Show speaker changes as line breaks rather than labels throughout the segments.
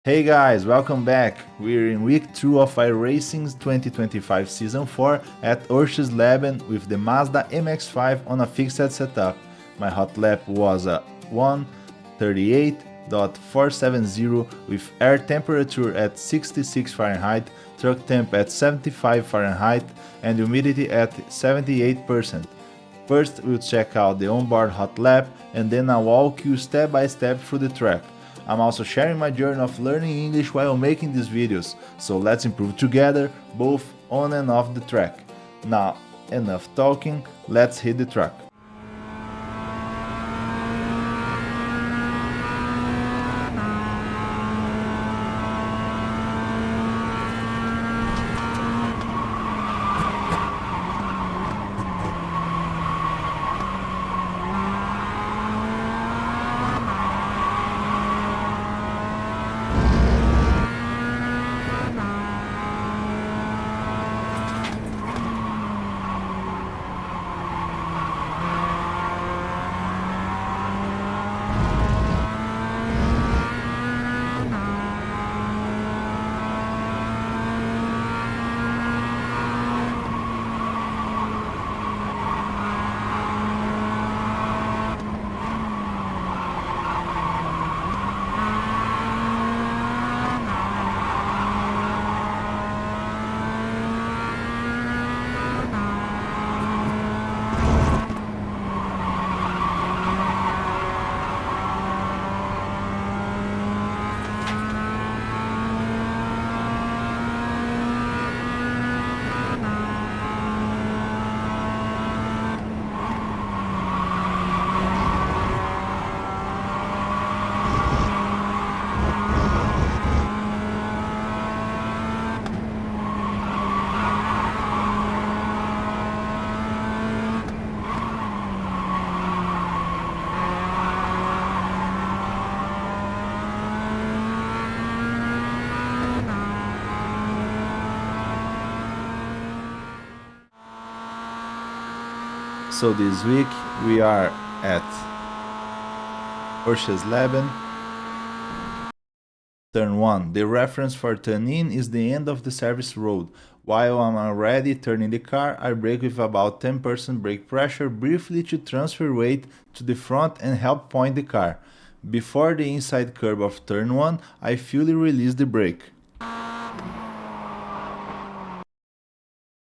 Hey guys, welcome back. We're in week 2 of iRacing's 2025 Season 4 at Orschersleben with the Mazda MX-5 on a fixed setup. My Hotlap was a 138.470 with air temperature at 66 Fahrenheit, truck temp at 75 Fahrenheit and humidity at 78%. First, we'll check out the onboard Hotlap and then I'll walk you step by step through the track. I'm also sharing my journey of learning English while making these videos, so let's improve together, both on and off the track. Now, enough talking, let's hit the track. So this week we are at Orschersleben. Turn 1. The reference for turn in is the end of the service road. While I'm already turning the car, I brake with about 10% brake pressure briefly to transfer weight to the front and help point the car. Before the inside curb of turn 1, I fully release the brake.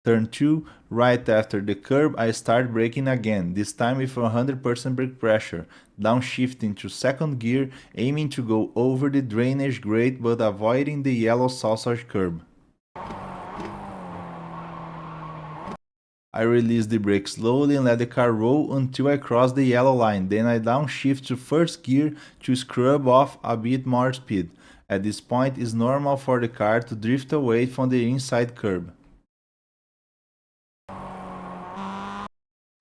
Turn 2, right after the curb I start braking again, this time with 100% brake pressure, downshifting to second gear, aiming to go over the drainage grate but avoiding the yellow sausage curb. I release the brake slowly and let the car roll until I cross the yellow line, then I downshift to first gear to scrub off a bit more speed. At this point it's normal for the car to drift away from the inside curb.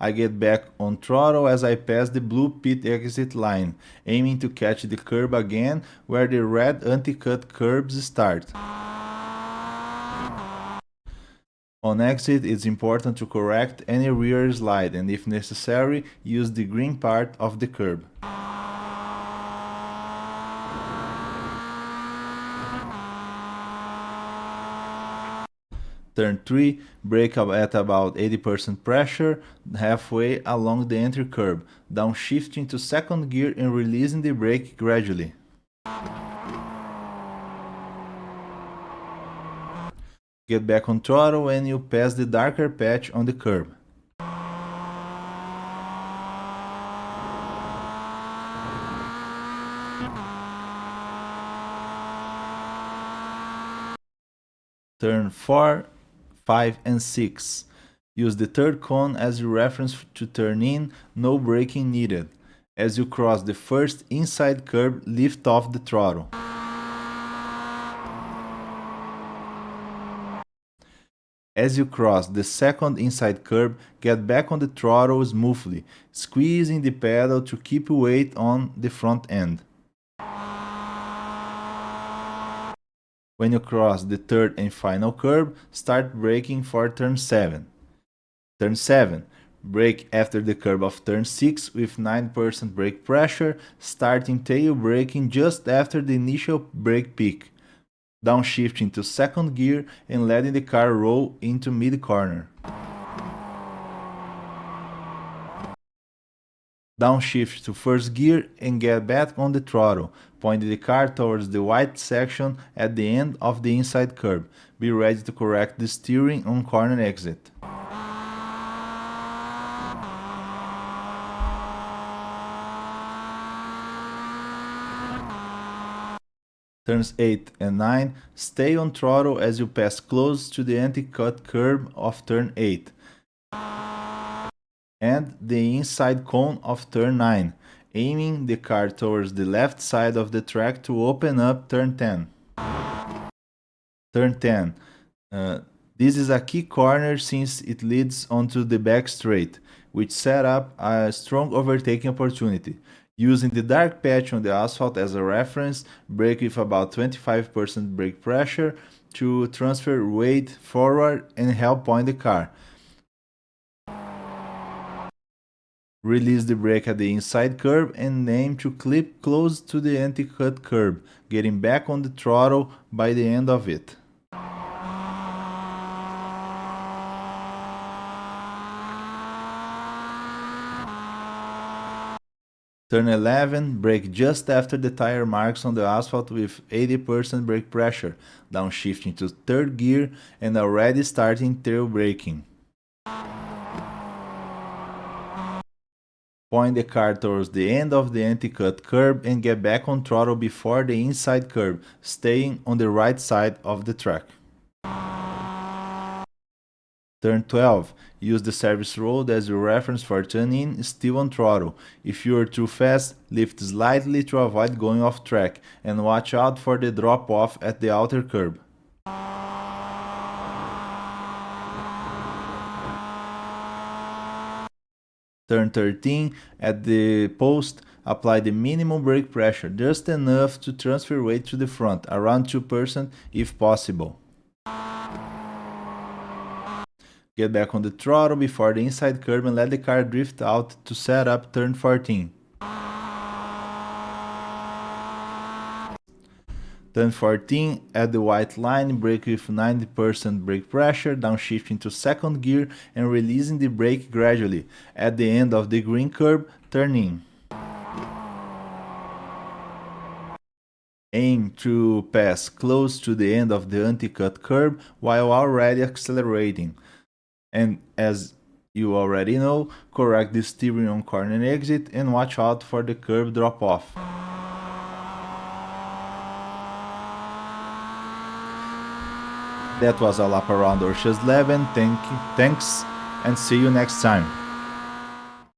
I get back on throttle as I pass the blue pit exit line, aiming to catch the curb again where the red anti-cut curbs start. On exit, it's important to correct any rear slide and if necessary, use the green part of the curb. Turn 3, brake at about 80% pressure, halfway along the entry curb, downshifting to second gear and releasing the brake gradually. Get back on throttle when you pass the darker patch on the curb. Turn 4, 5 and 6. Use the third cone as your reference to turn in, no braking needed. As you cross the first inside curb, lift off the throttle. As you cross the second inside curb, get back on the throttle smoothly, squeezing the pedal to keep weight on the front end. When you cross the third and final curb, start braking for turn 7. Turn 7. Brake after the curb of turn 6 with 9% brake pressure, starting tail braking just after the initial brake peak. Downshifting to second gear and letting the car roll into mid-corner. Downshift to first gear and get back on the throttle, pointing the car towards the white section at the end of the inside curb. Be ready to correct the steering on corner exit. Turns 8 and 9, stay on throttle as you pass close to the anti-cut curb of turn 8 and the inside cone of turn 9, aiming the car towards the left side of the track to open up turn 10. Turn 10. This is a key corner since it leads onto the back straight, which set up a strong overtaking opportunity. Using the dark patch on the asphalt as a reference, brake with about 25% brake pressure to transfer weight forward and help point the car. Release the brake at the inside curb and aim to clip close to the anti-cut curb, getting back on the throttle by the end of it. Turn 11, brake just after the tire marks on the asphalt with 80% brake pressure, downshifting to third gear and already starting tail braking. Point the car towards the end of the anti-cut curb and get back on throttle before the inside curb, staying on the right side of the track. Turn 12. Use the service road as your reference for turn-in, still on throttle. If you are too fast, lift slightly to avoid going off track, and watch out for the drop-off at the outer curb. Turn 13, at the post, apply the minimum brake pressure, just enough to transfer weight to the front, around 2% if possible. Get back on the throttle before the inside curb and let the car drift out to set up turn 14. Turn 14, at the white line, brake with 90% brake pressure, downshifting to second gear and releasing the brake gradually. At the end of the green curb, turn in. Aim to pass close to the end of the anti-cut curb while already accelerating. And as you already know, correct the steering on corner exit and watch out for the curb drop-off. That was a lap around Orschersleben. Thanks and see you next time.